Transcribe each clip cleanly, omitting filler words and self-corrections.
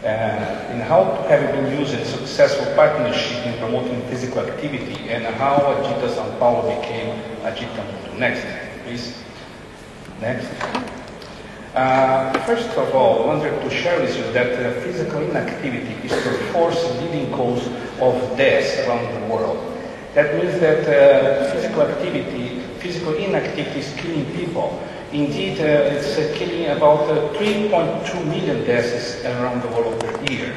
in how have been used in successful partnership in promoting physical activity, and how Agita São Paulo became Agita Mundo. Next, please. Next. First of all, I wanted to share with you that physical inactivity is the fourth leading cause of death around the world. That means that physical inactivity is killing people. Indeed, it's killing about 3.2 million deaths around the world per year.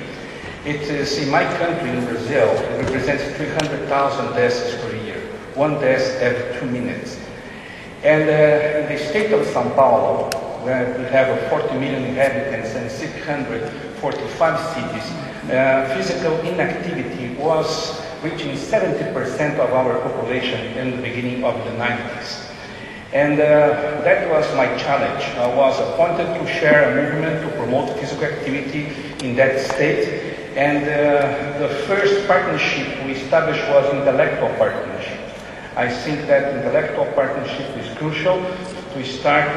It is in my country, in Brazil, it represents 300,000 deaths per year, one death every 2 minutes. And in the state of São Paulo, where we have 40 million inhabitants and 645 cities, physical inactivity was reaching 70% of our population in the beginning of the 90s. And that was my challenge. I was appointed to share a movement to promote physical activity in that state. And the first partnership we established was intellectual partnership. I think that intellectual partnership is crucial to start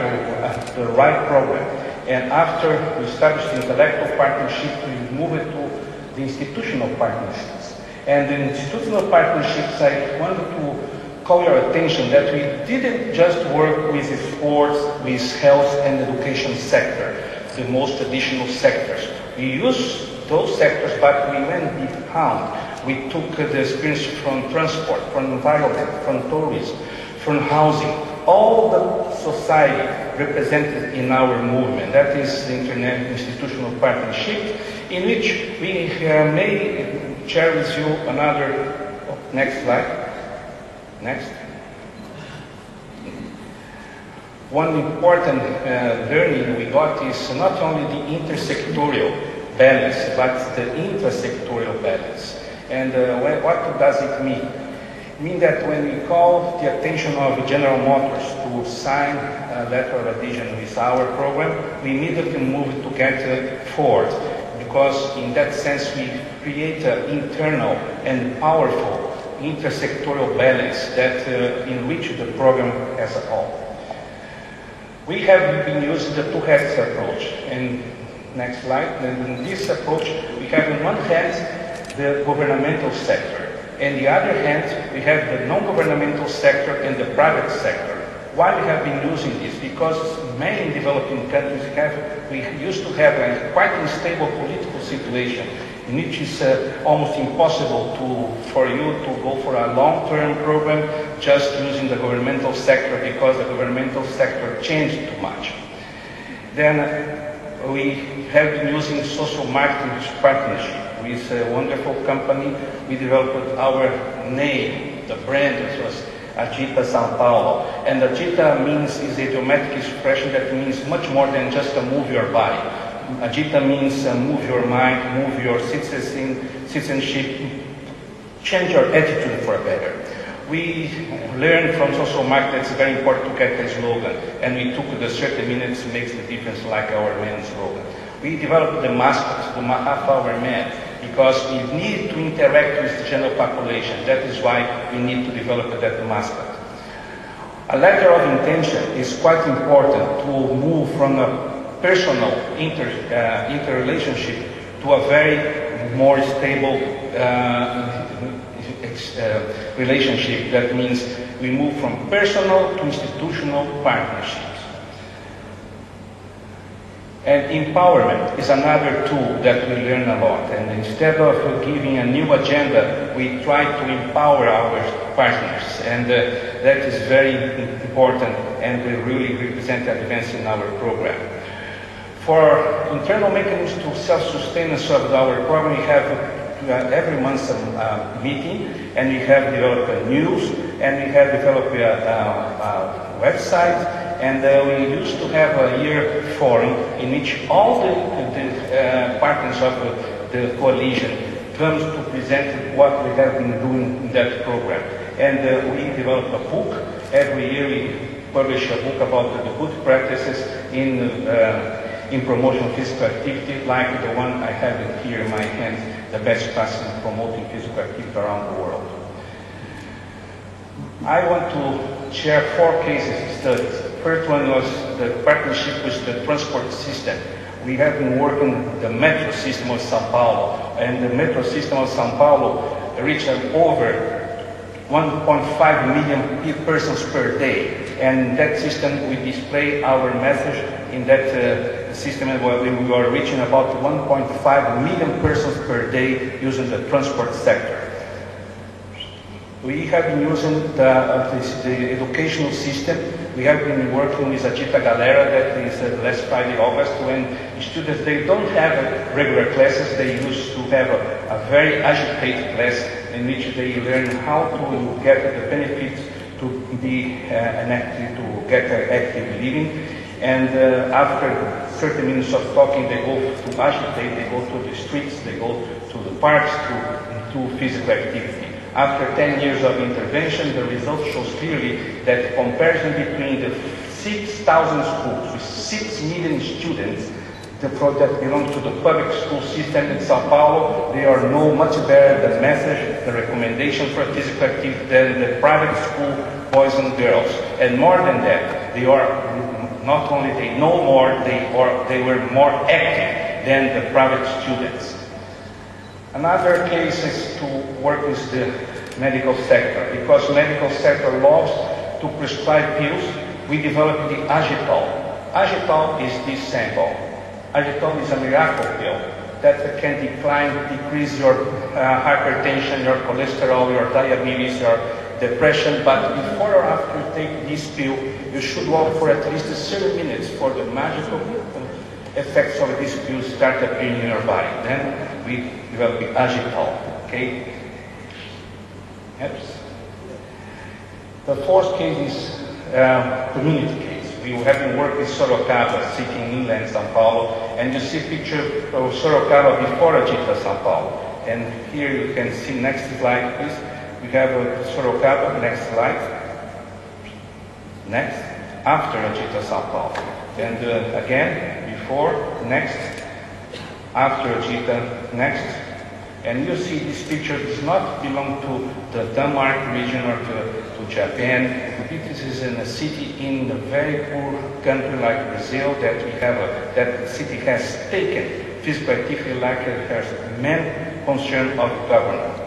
the right program. And after we established the intellectual partnership, we moved to the institutional partnerships. And the institutional partnerships, I wanted to call your attention that we didn't just work with sports, with health and education sector, the most traditional sectors. We used those sectors, but we went beyond. We took the experience from transport, from environment, from tourism, from housing, all the society represented in our movement. That is the institutional partnership, in which we may share with you another, next slide. Next. One important learning we got is not only the intersectorial balance, but the intrasectorial balance. And what does it mean? It means that when we call the attention of General Motors to sign a letter of adhesion with our program, we immediately move to get Ford, because in that sense we create an internal and powerful intersectorial balance that enrich the program as a whole. We have been using the two heads approach. And next slide. And in this approach, we have on one hand the governmental sector, and the other hand we have the non-governmental sector and the private sector. Why we have been using this? Because many developing countries we used to have a quite unstable political situation, in which it's almost impossible for you to go for a long-term program just using the governmental sector, because the governmental sector changed too much. Then we have been using social marketing partnership with a wonderful company. We developed our name, the brand, which was Agita São Paulo. And Agita is a idiomatic expression that means much more than just to move your body. Agita means move your mind, move your citizenship, change your attitude for better. We learned from social marketing that it's very important to get a slogan, and we took the 30 minutes makes the difference, like our main slogan. We developed the mascot, the half-hour man, because we need to interact with the general population. That is why we need to develop that mascot. A letter of intention is quite important to move from a personal interrelationship to a very more stable relationship. That means we move from personal to institutional partnerships. And empowerment is another tool that we learn a lot. And instead of giving a new agenda, we try to empower our partners. And that is very important, and will really represent advance in our program. For internal mechanisms to self-sustenance of our program, we have every month a meeting, and we have developed news, and we have developed a website, and we used to have a year forum in which all the partners of the coalition comes to present what we have been doing in that program. And we developed a book. Every year we publish a book about the good practices in promotion of physical activity, like the one I have here in my hand, the best practices in promoting physical activity around the world. I want to share 4 cases studies. First one was the partnership with the transport system. we have been working the metro system of São Paulo, and the metro system of São Paulo reached over 1.5 million persons per day. And that system, we display our message in that system where we are reaching about 1.5 million persons per day using the transport sector. We have been using the educational system. We have been working with Agita Galera, that is last Friday, August, when students, they don't have regular classes, they used to have a very agitated class in which they learn how to get the benefits to be active, to get active living. And after 30 minutes of talking, they go to agitate, they go to the streets, they go to the parks to do physical activity. After 10 years of intervention, the result shows clearly that the comparison between the 6,000 schools with 6 million students that belong to the public school system in São Paulo, they are no much better the message, the recommendation for physical activity than the private school boys and girls. And more than that, they are not only they know more, they were more active than the private students. Another case is to work with the medical sector. Because medical sector loves to prescribe pills, we developed the Agitol. Agitol is this sample. Agitol is a miracle pill that can decrease your hypertension, your cholesterol, your diabetes, your depression. But before or after you take this pill, you should walk for at least 30 minutes for the magical effects of this pill start appearing in your body. Then we develop the Agitol. Okay? Yes. The fourth case is community case. We have been working with Sorocaba, city in inland São Paulo, and you see a picture of Sorocaba before Agita São Paulo. And here you can see, next slide please. We have Sorocaba, next slide. Next, after Agita São Paulo. And again, before, next, after Agita, next. And you see this picture does not belong to the Denmark region or to Japan. This is in a city in a very poor country like Brazil that we have that the city has taken physical activity like it has main concern of the government.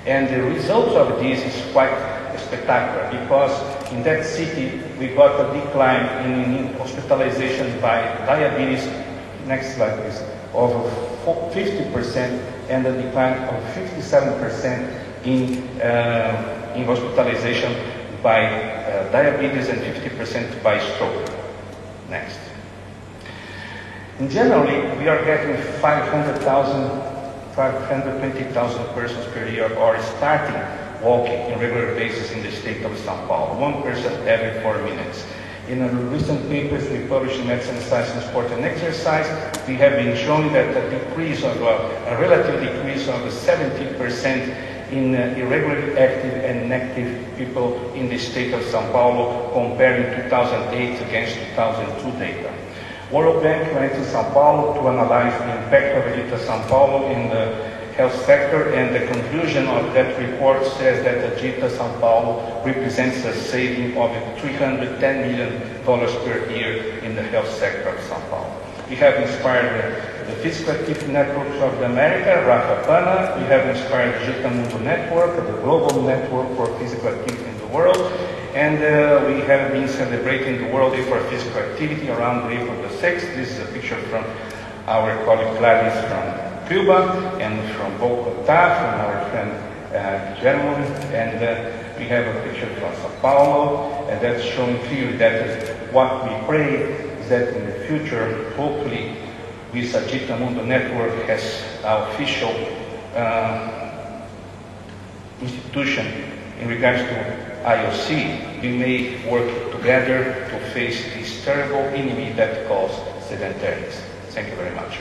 And the results of this is quite spectacular because in that city we got a decline in hospitalization by diabetes, next slide please, of 50% and a decline of 57% in hospitalization by diabetes and 50% by stroke. Next. In generally, we are getting 520,000 persons per year are starting walking on a regular basis in the state of São Paulo, 1 person every 4 minutes. In a recent papers we published in Medicine, Science and Sport and Exercise, we have been showing that a decrease of a relative decrease of 70% in irregularly active and inactive people in the state of São Paulo comparing 2008 against 2002 data. World Bank went to São Paulo to analyze the impact of Agita São Paulo in the health sector, and the conclusion of that report says that Agita São Paulo represents a saving of $310 million per year in the health sector of São Paulo. We have inspired the Physical Activity Networks of America, Rafa Pana. We have inspired the Agita Mundo Network, the global network for physical activity in the world. And we have been celebrating the World Day for Physical Activity around April the 6th. This is a picture from our colleague Gladys from Cuba and from Bogotá, from our friend German. And we have a picture from Sao Paulo, and that's showing clearly that what we pray is that in the future, hopefully, with Agita Mundo Network as our official institution in regards to IOC, we may work together to face this terrible enemy that calls sedentarism. Thank you very much.